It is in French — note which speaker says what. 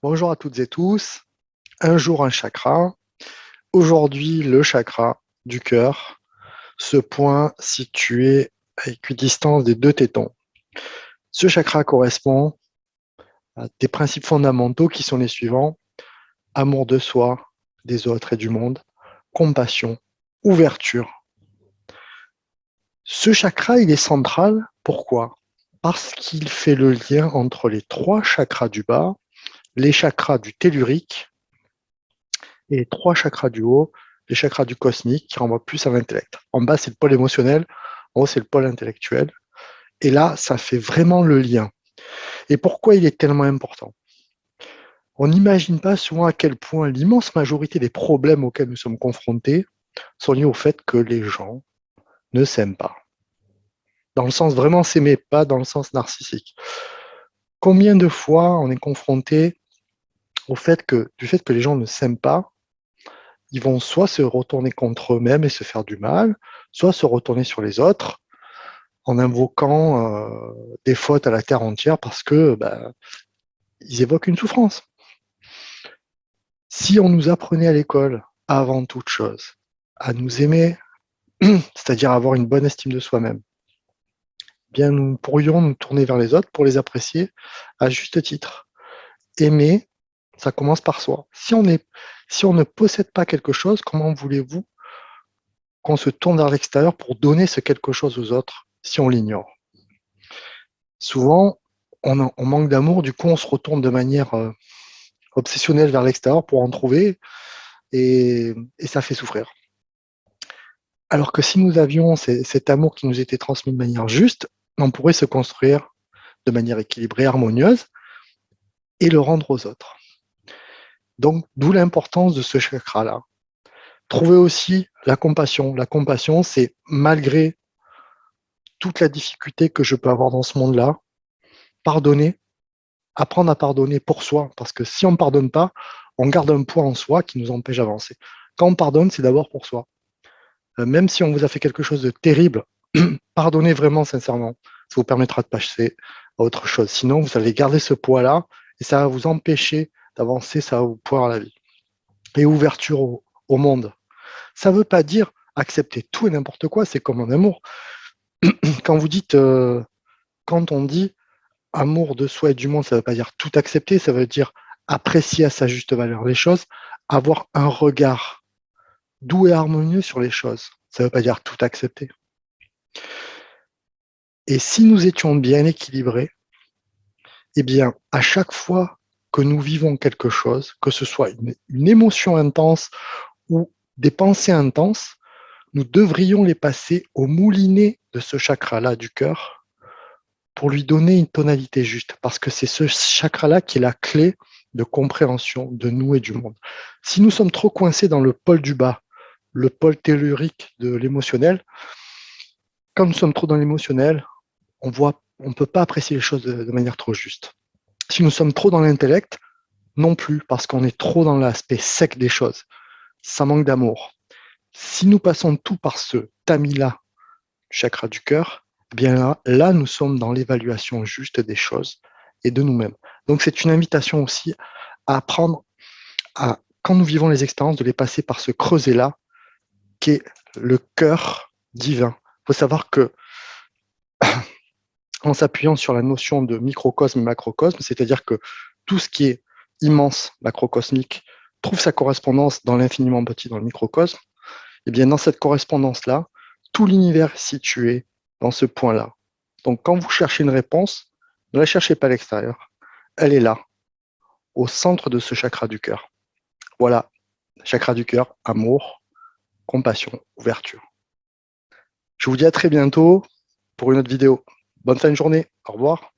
Speaker 1: Bonjour à toutes et tous. Un jour un chakra. Aujourd'hui, le chakra du cœur, ce point situé à équidistance des deux tétons. Ce chakra correspond à des principes fondamentaux qui sont les suivants: amour de soi, des autres et du monde, compassion, ouverture. Ce chakra, il est central. Pourquoi? Parce qu'il fait le lien entre les trois chakras du bas, les chakras du tellurique et les trois chakras du haut, les chakras du cosmique qui renvoient plus à l'intellect. En bas, c'est le pôle émotionnel, en haut, c'est le pôle intellectuel. Et là, ça fait vraiment le lien. Et pourquoi il est tellement important? On n'imagine pas souvent à quel point l'immense majorité des problèmes auxquels nous sommes confrontés sont liés au fait que les gens ne s'aiment pas. Dans le sens vraiment s'aimer, pas dans le sens narcissique. Combien de fois on est confronté du fait que les gens ne s'aiment pas, ils vont soit se retourner contre eux-mêmes et se faire du mal, soit se retourner sur les autres en invoquant des fautes à la terre entière parce que ils évoquent une souffrance. Si on nous apprenait à l'école, avant toute chose, à nous aimer, c'est-à-dire avoir une bonne estime de soi-même, bien nous pourrions nous tourner vers les autres pour les apprécier à juste titre. Aimer, ça commence par soi. Si on ne possède pas quelque chose, comment voulez-vous qu'on se tourne vers l'extérieur pour donner ce quelque chose aux autres si on l'ignore? Souvent, on manque d'amour, du coup on se retourne de manière obsessionnelle vers l'extérieur pour en trouver et ça fait souffrir. Alors que si nous avions cet amour qui nous était transmis de manière juste, on pourrait se construire de manière équilibrée, harmonieuse et le rendre aux autres. Donc, d'où l'importance de ce chakra-là. Trouver aussi la compassion. La compassion, c'est malgré toute la difficulté que je peux avoir dans ce monde-là, pardonner, apprendre à pardonner pour soi. Parce que si on ne pardonne pas, on garde un poids en soi qui nous empêche d'avancer. Quand on pardonne, c'est d'abord pour soi. Même si on vous a fait quelque chose de terrible, pardonnez vraiment sincèrement. Ça vous permettra de passer à autre chose. Sinon, vous allez garder ce poids-là et ça va vous empêcher d'avancer, ça va vous poire la vie. Et ouverture au monde. Ça ne veut pas dire accepter tout et n'importe quoi, c'est comme en amour. Quand vous dites, quand on dit amour de soi et du monde, ça ne veut pas dire tout accepter, ça veut dire apprécier à sa juste valeur les choses, avoir un regard doux et harmonieux sur les choses. Ça ne veut pas dire tout accepter. Et si nous étions bien équilibrés, eh bien, à chaque fois que nous vivons quelque chose, que ce soit une émotion intense ou des pensées intenses, nous devrions les passer au moulinet de ce chakra-là du cœur pour lui donner une tonalité juste, parce que c'est ce chakra-là qui est la clé de compréhension de nous et du monde. Si nous sommes trop coincés dans le pôle du bas, le pôle tellurique de l'émotionnel, quand nous sommes trop dans l'émotionnel, on ne peut pas apprécier les choses de manière trop juste. Si nous sommes trop dans l'intellect, non plus, parce qu'on est trop dans l'aspect sec des choses. Ça manque d'amour. Si nous passons tout par ce tamis-là, chakra du cœur, eh bien là, nous sommes dans l'évaluation juste des choses et de nous-mêmes. Donc c'est une invitation aussi à apprendre à, quand nous vivons les expériences, de les passer par ce creuset-là, qui est le cœur divin. Il faut savoir que en s'appuyant sur la notion de microcosme et macrocosme, c'est-à-dire que tout ce qui est immense, macrocosmique, trouve sa correspondance dans l'infiniment petit, dans le microcosme, et bien dans cette correspondance-là, tout l'univers est situé dans ce point-là. Donc quand vous cherchez une réponse, ne la cherchez pas à l'extérieur, elle est là, au centre de ce chakra du cœur. Voilà, chakra du cœur, amour, compassion, ouverture. Je vous dis à très bientôt pour une autre vidéo. Bonne fin de journée, au revoir.